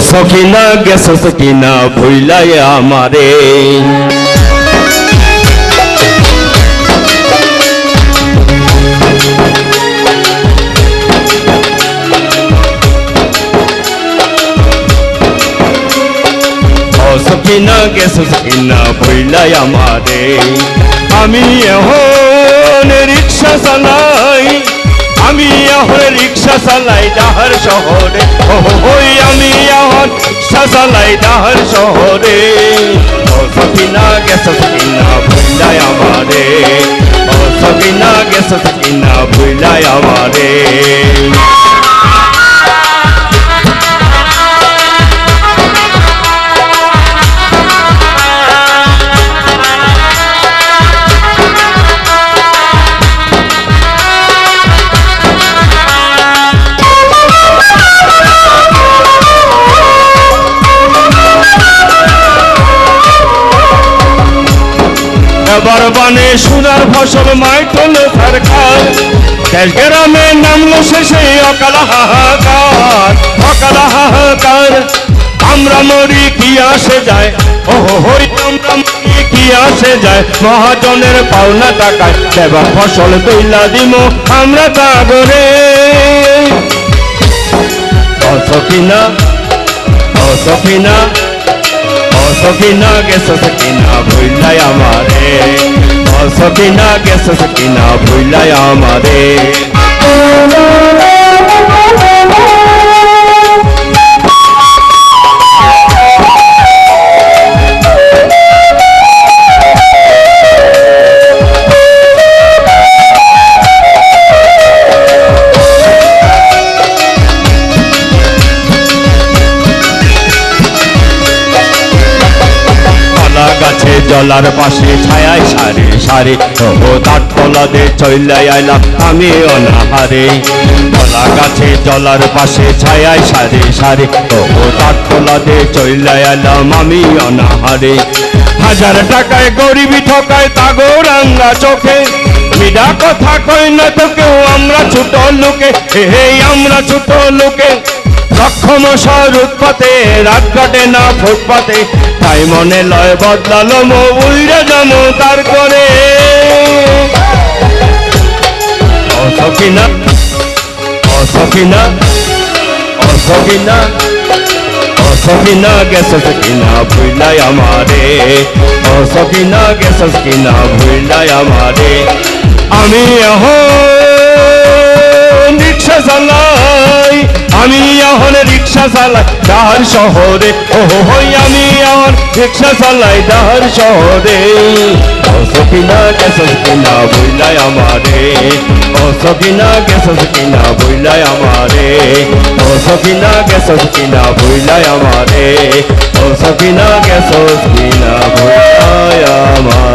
সখিনা গেছো সখিনা ভুইলাই আমারে সখিনা গেছো সখিনা ভুইলাই আমারে আমি এখন রিক্সা চালাই আমি এখন রিক্সা চালাই ডাহার শহরে ওই আমি এখন রিক্সা চালাই ডাহার শহরে সখিনা গেছো সখিনা ভুইলাই আমারে সখিনা গেছো সখিনা ভুইলাই আমারে এবার বানে সোনার ফসল মাইটল সরকার দেশ গ্রামে নামলো শেষে অকাল হাহাকার অকাল হাহাকার আমরা মরি কি আসে যায় ও হই আমরা মরি কি আসে যায় মহাজনের পাওনা টাকায় এবার ফসল তৈলা দিমো আমরা কাগরে সখিনা সখিনা সখিনা গেছো সখিনা ভুইলাই আমারে সখিনা গেছো সখিনা ভুইলাই আমারে জলার পাশে ছায়ায় সারি সারি ও তার তলা দে চইলাই আইলাম আমি অনাহারে কলা গাছে জলার পাশে ছায়ায় সারি সারি ও তার তলা দে চইলাই আইলাম আমি অনাহারে হাজার টাকায় গরিবি ঠকায় তাগো রাঙ্গা চোখে মিডা কথা কই না তো কেউ আমরা ছোট লোকে হে আমরা ছোট লোকে লক্ষমশার উৎপাতে রাত কাটে না ফুটপাতে তাই মনে লয় বদলালো উইরে যামো তার করে সখিনা সখিনা সখিনা সখিনা গেছো সখিনা ভুইলাই আমারে সখিনা গেছো সখিনা ভুইলাই আমারে আমি এখন রিক্সা চালাই আমি এখন রিক্সা চালাই ডাহার শহরে হই আমি এখন রিক্সা চালাই ডাহার শহরে সখিনা গেছো সখিনা ভুইলাই আমারে সখিনা গেছো সখিনা ভুইলাই আমারে সখিনা গেছো সখিনা ভুইলাই আমারে সখিনা গেছো সখিনা ভুইলাই আমারে